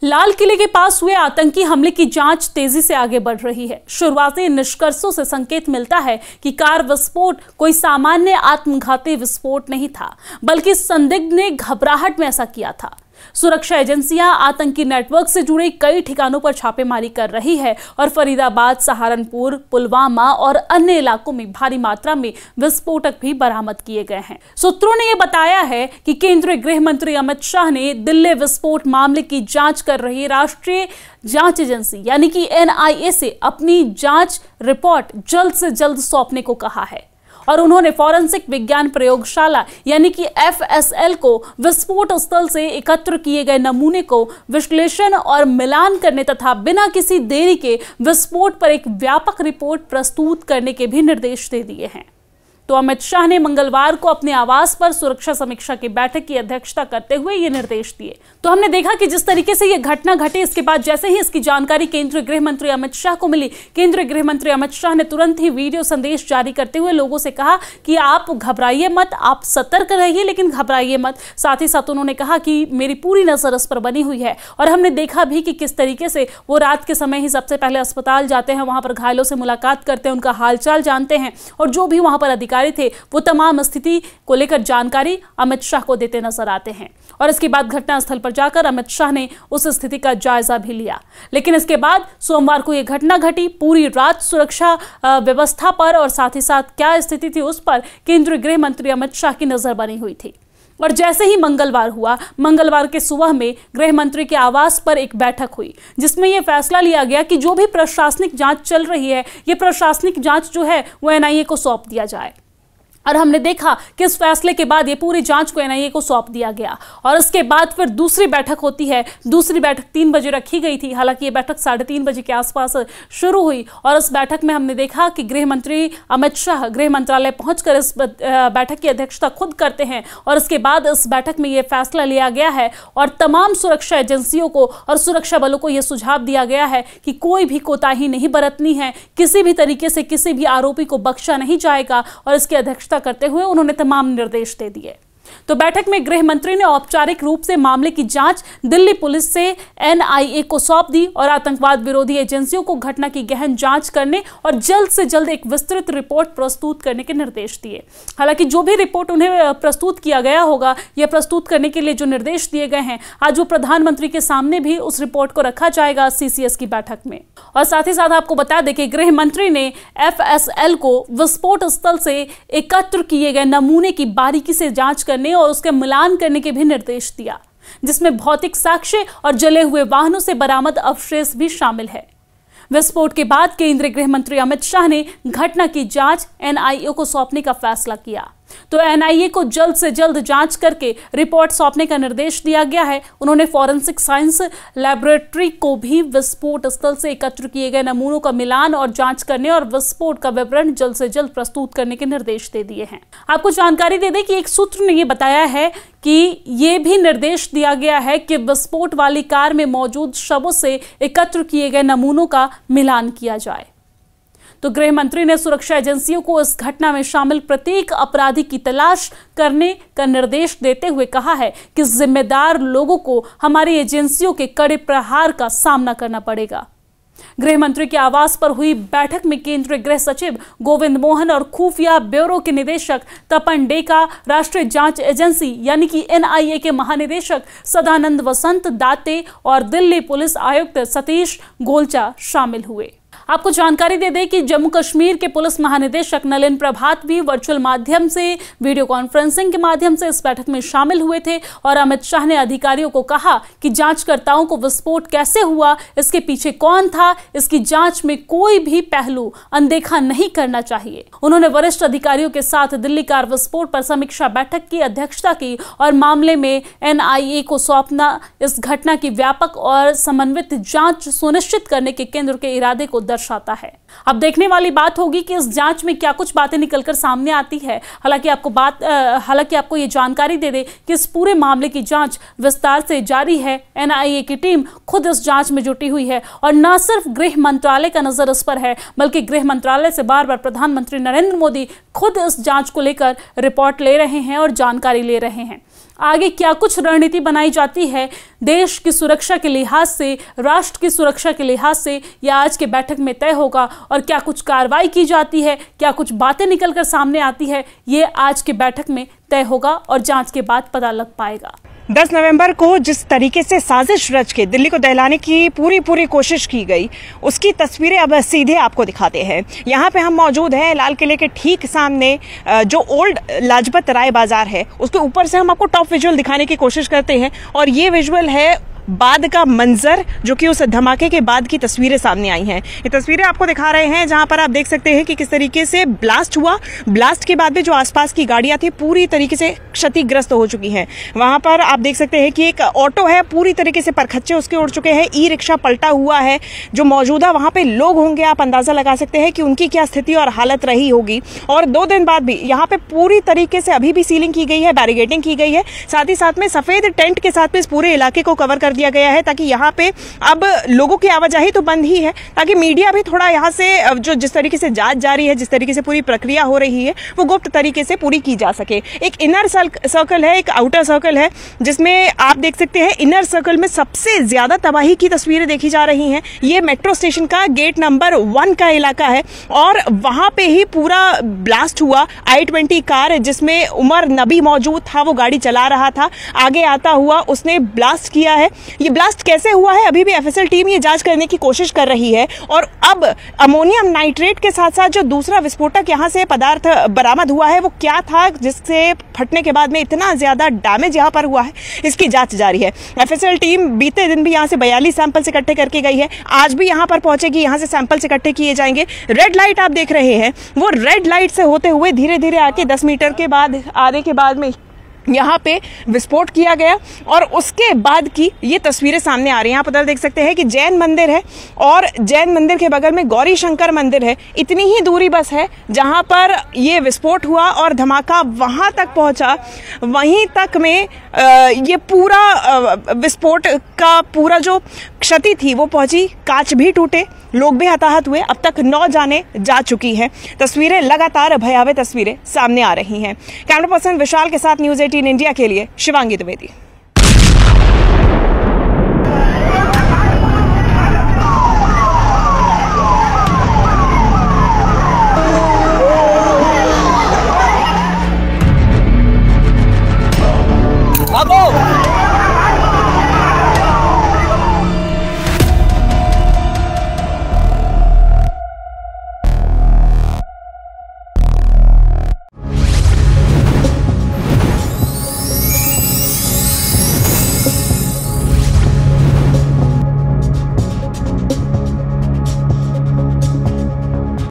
लाल किले के पास हुए आतंकी हमले की जांच तेजी से आगे बढ़ रही है। शुरुआती निष्कर्षों से संकेत मिलता है कि कार विस्फोट कोई सामान्य आत्मघाती विस्फोट नहीं था, बल्कि संदिग्ध ने घबराहट में ऐसा किया था। सुरक्षा एजेंसियां आतंकी नेटवर्क से जुड़े कई ठिकानों पर छापेमारी कर रही है और फरीदाबाद, सहारनपुर, पुलवामा और अन्य इलाकों में भारी मात्रा में विस्फोटक भी बरामद किए गए हैं। सूत्रों ने यह बताया है कि केंद्रीय गृह मंत्री अमित शाह ने दिल्ली विस्फोट मामले की जांच कर रही राष्ट्रीय जांच एजेंसी यानी कि NIA से अपनी जांच रिपोर्ट जल्द से जल्द सौंपने को कहा है और उन्होंने फॉरेंसिक विज्ञान प्रयोगशाला यानी कि FSL को विस्फोट स्थल से एकत्र किए गए नमूने को विश्लेषण और मिलान करने तथा बिना किसी देरी के विस्फोट पर एक व्यापक रिपोर्ट प्रस्तुत करने के भी निर्देश दे दिए हैं। तो अमित शाह ने मंगलवार को अपने आवास पर सुरक्षा समीक्षा की बैठक की अध्यक्षता करते हुए ये निर्देश दिए। तो हमने देखा कि जिस तरीके से ये घटना घटी, इसके बाद जैसे ही इसकी जानकारी केंद्रीय गृह मंत्री अमित शाह को मिली, केंद्रीय गृह मंत्री अमित शाह ने तुरंत ही वीडियो संदेश जारी करते हुए लोगों से कहा कि आप घबराइए मत, आप सतर्क रहिए लेकिन घबराइए मत। साथ ही साथ उन्होंने कहा कि मेरी पूरी नजर इस पर बनी हुई है और हमने देखा भी कि किस तरीके से वो रात के समय ही सबसे पहले अस्पताल जाते हैं, वहां पर घायलों से मुलाकात करते हैं, उनका हालचाल जानते हैं और जो भी वहां पर अधिकारी थे वो तमाम स्थिति को लेकर जानकारी अमित शाह को देते नजर आते हैं। और इसके बाद घटनास्थल पर जाकर अमित शाह ने उस स्थिति का जायजा भी लिया। लेकिन इसके बाद सोमवार को यह घटना घटी। पूरी रात सुरक्षा व्यवस्था पर और साथ ही साथ क्या स्थिति थी उस पर केंद्रीय गृह मंत्री अमित शाह की नजर बनी हुई थी। और जैसे ही मंगलवार हुआ, मंगलवार के सुबह में गृह मंत्री के आवास पर एक बैठक हुई जिसमें यह फैसला लिया गया कि जो भी प्रशासनिक जांच चल रही है, यह प्रशासनिक जांच जो है वो NIA को सौंप दिया जाए। और हमने देखा कि इस फैसले के बाद ये पूरी जांच को NIA को सौंप दिया गया और इसके बाद फिर दूसरी बैठक होती है। दूसरी बैठक 3 बजे रखी गई थी, हालांकि ये बैठक 3:30 बजे के आसपास शुरू हुई और इस बैठक में हमने देखा कि गृह मंत्री अमित शाह गृह मंत्रालय पहुंचकर इस बैठक की अध्यक्षता खुद करते हैं और इसके बाद इस बैठक में ये फैसला लिया गया है और तमाम सुरक्षा एजेंसियों को और सुरक्षा बलों को यह सुझाव दिया गया है कि कोई भी कोताही नहीं बरतनी है, किसी भी तरीके से किसी भी आरोपी को बख्शा नहीं जाएगा और इसकी अध्यक्षता करते हुए उन्होंने तमाम निर्देश दे दिए। तो बैठक में गृह मंत्री ने औपचारिक रूप से मामले की जांच दिल्ली पुलिस से NIA को सौंप दी और आतंकवाद विरोधी एजेंसियों को घटना की गहन जांच करने और जल्द से जल्द एक विस्तृत रिपोर्ट प्रस्तुत करने के निर्देश दिए। हालांकि जो भी रिपोर्ट उन्हें प्रस्तुत किया गया होगा, यह प्रस्तुत करने के लिए जो निर्देश दिए गए हैं, आज वो प्रधानमंत्री के सामने भी उस रिपोर्ट को रखा जाएगा CCS की बैठक में। और साथ ही साथ आपको बता दें कि गृह मंत्री ने FSL को विस्फोट स्थल से एकत्र किए गए नमूने की बारीकी से जांच करने और उसके मिलान करने के भी निर्देश दिया, जिसमें भौतिक साक्ष्य और जले हुए वाहनों से बरामद अवशेष भी शामिल है। विस्फोट के बाद केंद्रीय गृह मंत्री अमित शाह ने घटना की जांच NIA को सौंपने का फैसला किया। तो NIA को जल्द से जल्द जांच करके रिपोर्ट सौंपने का निर्देश दिया गया है। उन्होंने फॉरेंसिक साइंस लैबोरेटरी को भी विस्फोट स्थल से एकत्र किए गए नमूनों का मिलान और जांच करने और विस्फोट का विवरण जल्द से जल्द प्रस्तुत करने के निर्देश दे दिए हैं। आपको जानकारी दे दें कि एक सूत्र ने यह बताया है कि यह भी निर्देश दिया गया है कि विस्फोट वाली कार में मौजूद शवों से एकत्र किए गए नमूनों का मिलान किया जाए। तो गृह मंत्री ने सुरक्षा एजेंसियों को इस घटना में शामिल प्रत्येक अपराधी की तलाश करने का निर्देश देते हुए कहा है कि जिम्मेदार लोगों को हमारी एजेंसियों के कड़े प्रहार का सामना करना पड़ेगा। गृह मंत्री के आवास पर हुई बैठक में केंद्रीय गृह सचिव गोविंद मोहन और खुफिया ब्यूरो के निदेशक तपन डेका, राष्ट्रीय जांच एजेंसी यानी कि NIA के महानिदेशक सदानंद वसंत दाते और दिल्ली पुलिस आयुक्त सतीश गोलचा शामिल हुए। आपको जानकारी दे दें कि जम्मू कश्मीर के पुलिस महानिदेशक नलिन प्रभात भी वर्चुअल माध्यम से वीडियो कॉन्फ्रेंसिंग के माध्यम से इस बैठक में शामिल हुए थे और अमित शाह ने अधिकारियों को कहा कि जांचकर्ताओं को विस्फोट कैसे हुआ, इसके पीछे कौन था, इसकी जांच में कोई भी पहलू अनदेखा नहीं करना चाहिए। उन्होंने वरिष्ठ अधिकारियों के साथ दिल्ली कार विस्फोट पर समीक्षा बैठक की अध्यक्षता की और मामले में NIA को सौंपना इस घटना की व्यापक और समन्वित जांच सुनिश्चित करने के केंद्र के इरादे को दर्शाता है। अब देखने वाली बात होगी कि इस जांच में क्या कुछ बातें निकलकर सामने आती है। हालांकि आपको ये जानकारी दे दे कि इस पूरे मामले की जांच विस्तार से जारी है। एनआईए की टीम खुद इस जांच में जुटी हुई है और न सिर्फ गृह मंत्रालय का नजर इस पर है, बल्कि गृह मंत्रालय से बार बार प्रधानमंत्री नरेंद्र मोदी खुद इस जांच को लेकर रिपोर्ट ले रहे हैं और जानकारी ले रहे हैं। आगे क्या कुछ रणनीति बनाई जाती है देश की सुरक्षा के लिहाज से, राष्ट्र की सुरक्षा के लिहाज से, यह आज के बैठक में तय होगा। और क्या कुछ कार्रवाई की जाती है, क्या कुछ बातें निकलकर सामने आती है, ये आज के बैठक में तय होगा और जांच के बाद पता लग पाएगा। 10 नवंबर को जिस तरीके से साजिश रच के दिल्ली को दहलाने की पूरी कोशिश की गई, उसकी तस्वीरें अब सीधे आपको दिखाते हैं। यहाँ पे हम मौजूद हैं लाल किले के ठीक सामने, जो ओल्ड लाजपत राय बाजार है, उसके ऊपर से हम आपको टॉप विजुअल दिखाने की कोशिश करते हैं। और ये विजुअल है बाद का मंजर, जो कि उस धमाके के बाद की तस्वीरें सामने आई हैं। ये तस्वीरें आपको दिखा रहे हैं जहां पर आप देख सकते हैं कि किस तरीके से ब्लास्ट हुआ। ब्लास्ट के बाद में जो आसपास की गाड़ियां थी पूरी तरीके से क्षतिग्रस्त हो चुकी हैं। वहां पर आप देख सकते हैं कि एक ऑटो है, पूरी तरीके से परखच्चे उसके उड़ चुके हैं। ई रिक्शा पलटा हुआ है। जो मौजूदा वहां पे लोग होंगे, आप अंदाजा लगा सकते हैं कि उनकी क्या स्थिति और हालत रही होगी। और 2 दिन बाद भी यहाँ पे पूरी तरीके से अभी भी सीलिंग की गई है, बैरिकेडिंग की गई है। साथ ही साथ में सफेद टेंट के साथ में इस पूरे इलाके को कवर कर दिया गया है, ताकि यहाँ पे अब लोगों की आवाजाही तो बंद ही है, ताकि मीडिया भी थोड़ा यहाँ से जो जिस तरीके से जांच जारी है, जिस तरीके से पूरी प्रक्रिया हो रही है, वो गुप्त तरीके से पूरी की जा सके। एक इनर सर्कल है, एक आउटर सर्कल है, जिसमें आप देख सकते हैं इनर सर्कल में सबसे ज्यादा तबाही की तस्वीरें देखी जा रही हैं। ये मेट्रो स्टेशन का गेट नंबर 1 का इलाका है और वहां पे ही पूरा ब्लास्ट हुआ। i-20 कार जिसमें उमर नबी मौजूद था, वो गाड़ी चला रहा था, आगे आता हुआ उसने ब्लास्ट किया है। ये ब्लास्ट कैसे हुआ है, अभी भी एफएसएल टीम ये जांच करने की कोशिश कर रही है। और अब अमोनियम नाइट्रेट के साथ साथ जो दूसरा विस्फोटक यहां से पदार्थ बरामद हुआ है, वो क्या था जिससे फटने के बाद में इतना ज्यादा डैमेज यहां पर हुआ है, इसकी जांच जारी है। एफएसएल टीम बीते दिन भी यहां से 42 सैंपल्स इकट्ठे करके गई है, आज भी यहां पर पहुंचेगी, यहां से सैंपल्स इकट्ठे किए जाएंगे। रेड लाइट आप देख रहे हैं, वो रेड लाइट से होते हुए धीरे धीरे आके 10 मीटर के बाद आने के बाद में यहाँ पे विस्फोट किया गया और उसके बाद की ये तस्वीरें सामने आ रही हैं। यहाँ पर देख सकते हैं कि जैन मंदिर है और जैन मंदिर के बगल में गौरी शंकर मंदिर है। इतनी ही दूरी बस है जहाँ पर ये विस्फोट हुआ और धमाका वहाँ तक पहुँचा। वहीं तक में ये पूरा विस्फोट का पूरा जो क्षति थी वो पहुँची, कांच भी टूटे, लोग भी हताहत हुए। अब तक 9 जाने जा चुकी हैं। तस्वीरें लगातार भयावह तस्वीरें सामने आ रही हैं। कैमरा पर्सन विशाल के साथ न्यूज़ 18 इंडिया के लिए शिवांगी द्विवेदी।